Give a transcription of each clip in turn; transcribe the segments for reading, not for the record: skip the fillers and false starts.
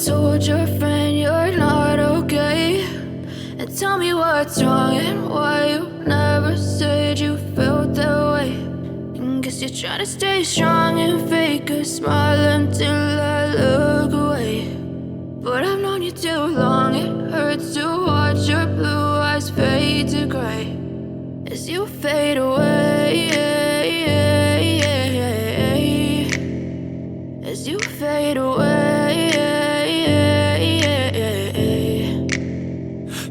told your friend you're not okay, and tell me what's wrong and why you never said you felt that way. And guess you're trying to stay strong and fake a smile until I look away. But I've known you too long, it hurts to watch your blue eyes fade to gray as you fade away, as you fade away.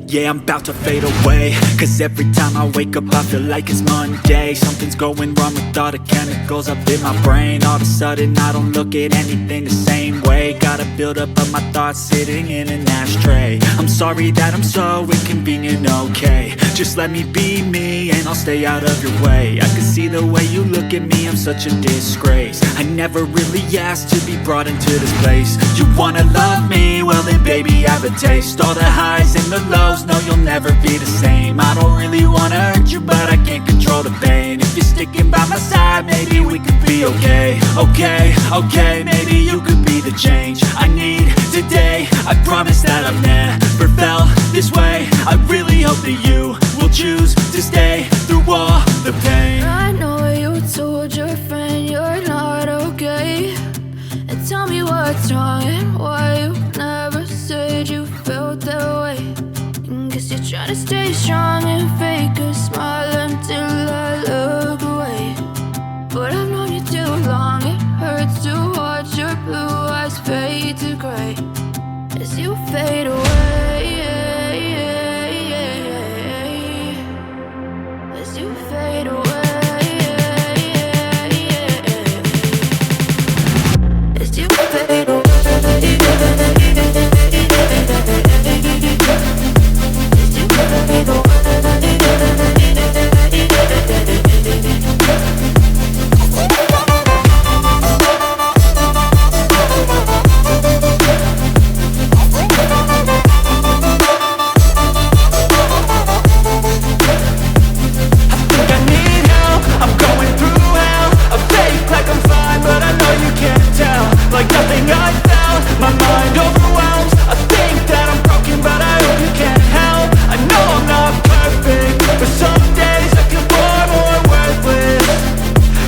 Yeah, I'm about to fade away, cause every time I wake up I feel like it's Monday. Something's going wrong with all the chemicals up in my brain. All of a sudden I don't look at anything the same way. Gotta build up of my thoughts sitting in an ashtray. I'm sorry that I'm so inconvenient, okay. Just let me be me and I'll stay out of your way. I can see the way you look at me, I'm such a disgrace. I never really asked to be brought into this place. You wanna love me? Well then baby I have a taste. All the highs and the lows, no you'll never be the same. I don't really wanna hurt you but I can't control the pain. If you're sticking by my side maybe we could be okay. Okay, maybe you could be the change I need today. I promise that I've never felt this way. I really hope that you will choose to stay through all the pain. I know you told your friend you're not okay, and tell me what's wrong and why you never said you felt that way. And guess you're trying to stay strong and fake a smile until I look away. But I've known you too long, it hurts to watch your blue eyes fade to gray as you fade away, as you fade away, as you fade away. Like nothing I felt, my mind overwhelms. I think that I'm broken, but I hope you can't help. I know I'm not perfect, but some days I feel far more worthless.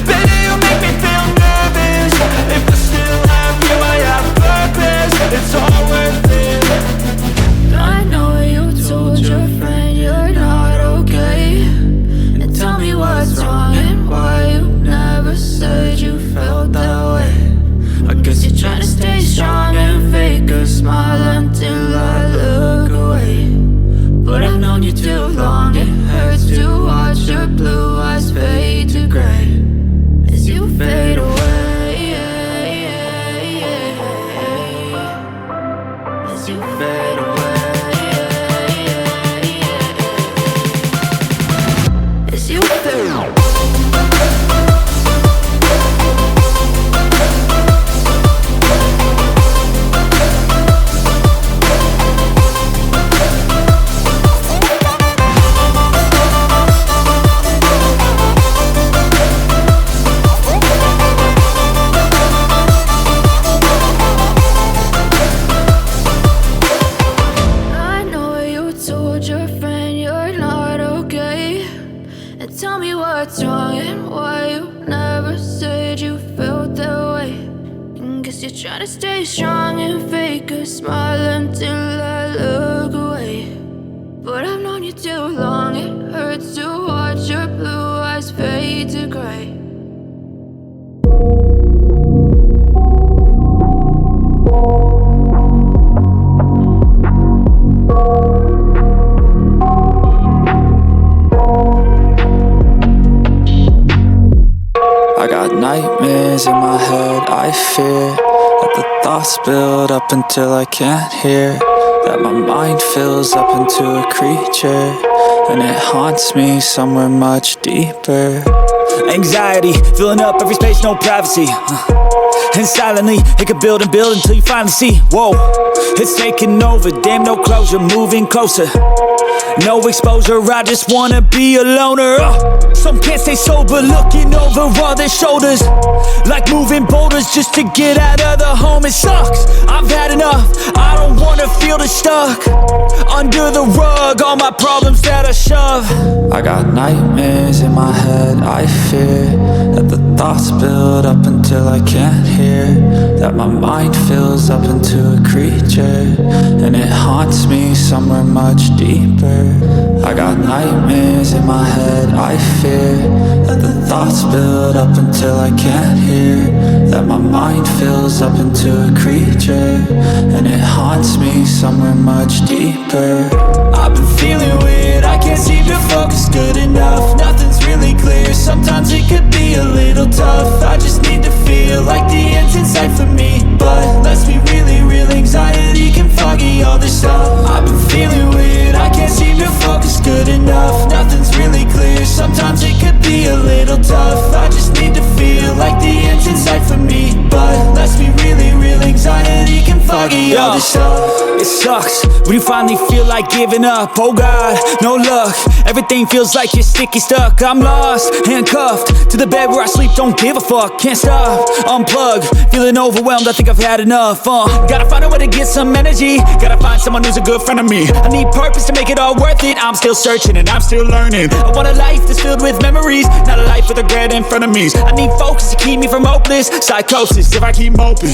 Baby, you make me feel nervous. If I still have you, I have purpose. It's all worth it. I know you told your friend you're not okay, and tell me what's wrong and why you never said you felt that way. I guess you're trying to stay strong and fake a smile until I look away. But I've known you too long, it hurts to watch your blue eyes fade to gray as you fade away, as you fade away, as you fade away. What's wrong and why you never said you felt that way. And guess you're trying to stay strong and fake a smile until I look away. But I've known you too long, it hurts to watch your blue eyes fade to gray. Nightmares in my head, I fear that the thoughts build up until I can't hear. That my mind fills up into a creature, and it haunts me somewhere much deeper. Anxiety, filling up every space, no privacy. And silently, it could build and build until you finally see. Whoa, it's taking over, damn no closure, moving closer. No exposure, I just wanna be a loner. Some can't stay sober, looking over all their shoulders, like moving boulders just to get out of the home. It sucks, I've had enough, I don't wanna feel the stuck under the rug, all my problems that I shove. I got nightmares in my head, I fear that the thoughts build up until I can't hear, that my mind fills up into a creature, and it haunts me somewhere much deeper. I got nightmares in my head, I fear that the thoughts build up until I can't hear, that my mind fills up into a creature, and it haunts me somewhere much deeper. I've been feeling weird, I can't seem to focus good enough. Nothing's really clear, sometimes it could be a little tough. I just need to feel like the end's in sight for me, but let's be really real, anxiety can foggy all this stuff. I've been feeling weird, I can't seem to focus good enough. Nothing's really clear, sometimes it could be a little tough. I just need to feel like the end's in sight for me, but let's be really real, anxiety can foggy all this stuff. It sucks when you finally feel like giving up. Oh God, no luck, everything feels like you're sticky stuck. I'm lost, handcuffed to the bed where I sleep, don't give a fuck. Can't stop, unplug, feeling overwhelmed, I think I've had enough. Gotta find a way to get some energy, gotta find someone who's a good friend of me. I need purpose to make it all worth it, I'm still searching and I'm still learning. I want a life that's filled with memories, not a life with regret in front of me. I need focus to keep me from hopeless psychosis if I keep moping.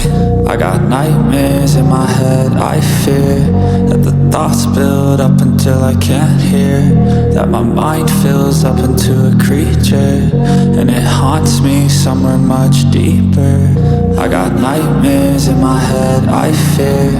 I got nightmares in my head, I fear that the thoughts build up until I can't hear, that my mind fills up into a creature, and it haunts me somewhere much deeper. I got nightmares in my head, I fear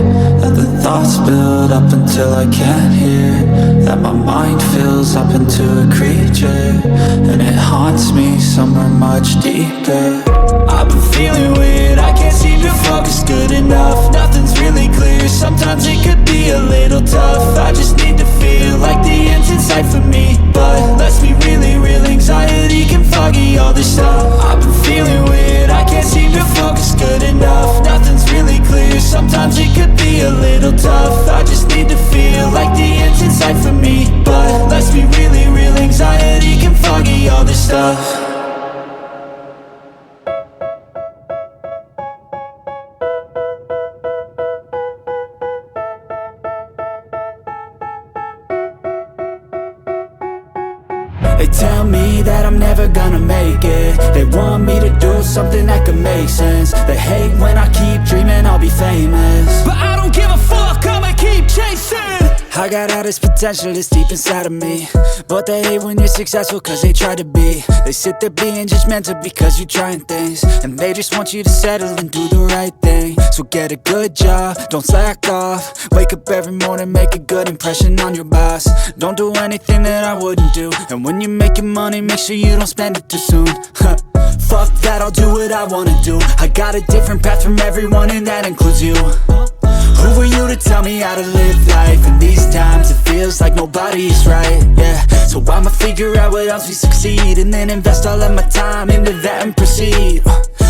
that the thoughts build up until I can't hear, that my mind fills up into a creature, and it haunts me somewhere much deeper. I've been feeling weird, I can't seem to focus good enough. Nothing's really clear, sometimes it could be a little tough. I just need to feel like the end's in sight for me, but let's be really real, anxiety can foggy all this stuff. I've been feeling weird, I can't seem to focus good enough. Nothing's really clear, sometimes it could be a little tough. I just need to feel like the end's in sight for me, but let's be really real, anxiety can foggy all this stuff. They tell me that I'm never gonna make it. They want me to do something that could make sense. They hate when I keep dreaming I'll be famous, but I don't give a fuck, I'ma keep chasing. I got all this potential that's deep inside of me, but they hate when you're successful cause they try to be. They sit there being judgmental because you're trying things, and they just want you to settle and do the right thing. So get a good job, don't slack off. Wake up every morning, make a good impression on your boss. Don't do anything that I wouldn't do, and when you're making money, make sure you don't spend it too soon. Fuck that, I'll do what I wanna do. I got a different path from everyone, and that includes you. Who are you to tell me how to live life? In these times it feels like nobody's right, yeah. So I'ma figure out what else we succeed, and then invest all of my time into that and proceed.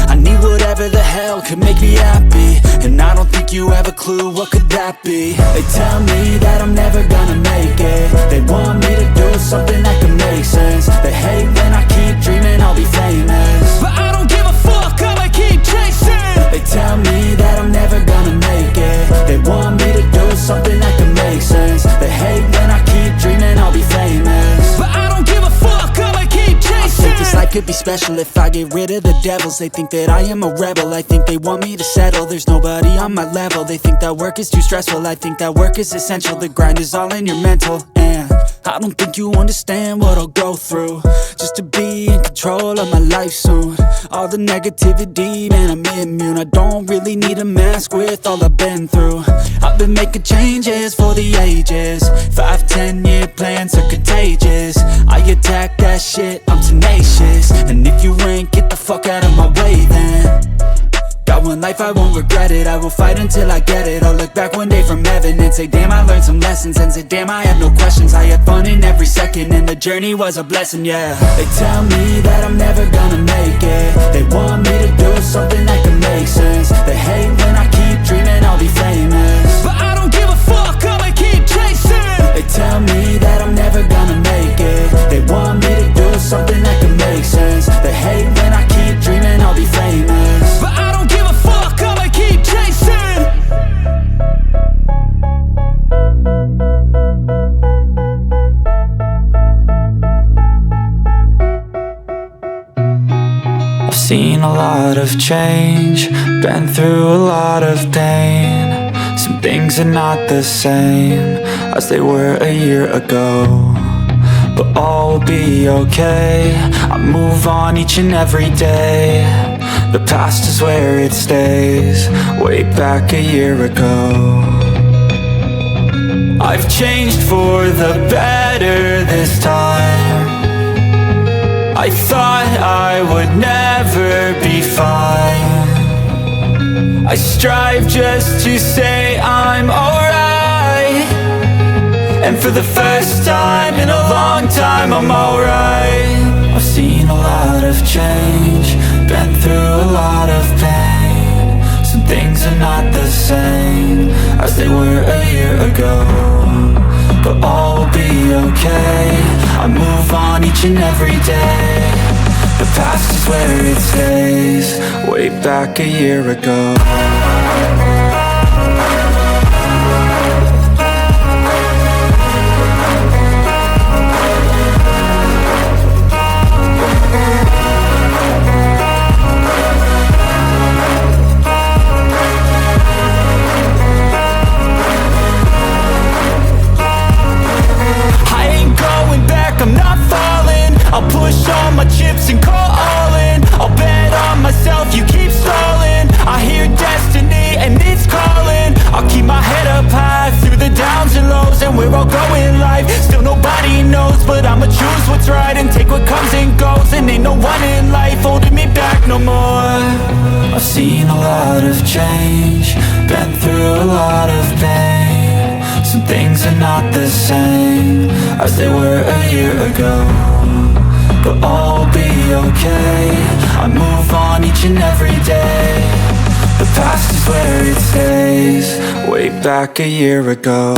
I need whatever the hell could make me happy, and I don't think you have a clue what could that be. They tell me that I'm never gonna make it. They want me to do something that can make sense. They hate when I keep dreaming I'll be famous, but I don't give a fuck, I'ma keep chasing. They tell me that I'm never gonna make it. They want me to do something that can make sense. They hate when I keep dreaming I'll be famous, but I don't give a fuck, I'ma keep chasing. I think this life could be special if I get rid of the devils. They think that I am a rebel, I think they want me to settle. There's nobody on my level. They think that work is too stressful, I think that work is essential. The grind is all in your mental, and I don't think you understand what I'll go through just to be in control of my life soon. All the negativity, man, I'm immune. I don't really need a mask with all I've been through. I've been making changes for the ages. 5-10 year plans are contagious. I attack that shit, I'm tenacious. And if you ain't, get the fuck out of my way then. Got one life, I won't regret it. I will fight until I get it. I'll look back one day from heaven and say, damn, I learned some lessons. And say, damn, I had no questions. I had fun in every second, and the journey was a blessing, yeah. They tell me that I'm never gonna make it. They want me to do something that can make sense. They hate when I keep dreaming I'll be famous, but I don't give a fuck, I'ma keep chasing. They tell me that I'm lot of change, been through a lot of pain. Some things are not the same as they were a year ago, but all will be okay. I move on each and every day. The past is where it stays, way back a year ago. I've changed for the better this time. I thought I would never be fine. I strive just to say I'm alright, and for the first time in a long time I'm alright. I've seen a lot of change, been through a lot of pain. Some things are not the same as they were a year ago, but all will be okay. I move on each and every day. The past is where it stays, way back a year ago. I'll push all my chips and call all in. I'll bet on myself, you keep stalling. I hear destiny and it's calling. I'll keep my head up high through the downs and lows, and we're all going live. Still nobody knows, but I'ma choose what's right and take what comes and goes. And ain't no one in life holding me back no more. I've seen a lot of change, been through a lot of pain. Some things are not the same as they were a year ago, but all will be okay. I move on each and every day. The past is where it stays, way back a year ago.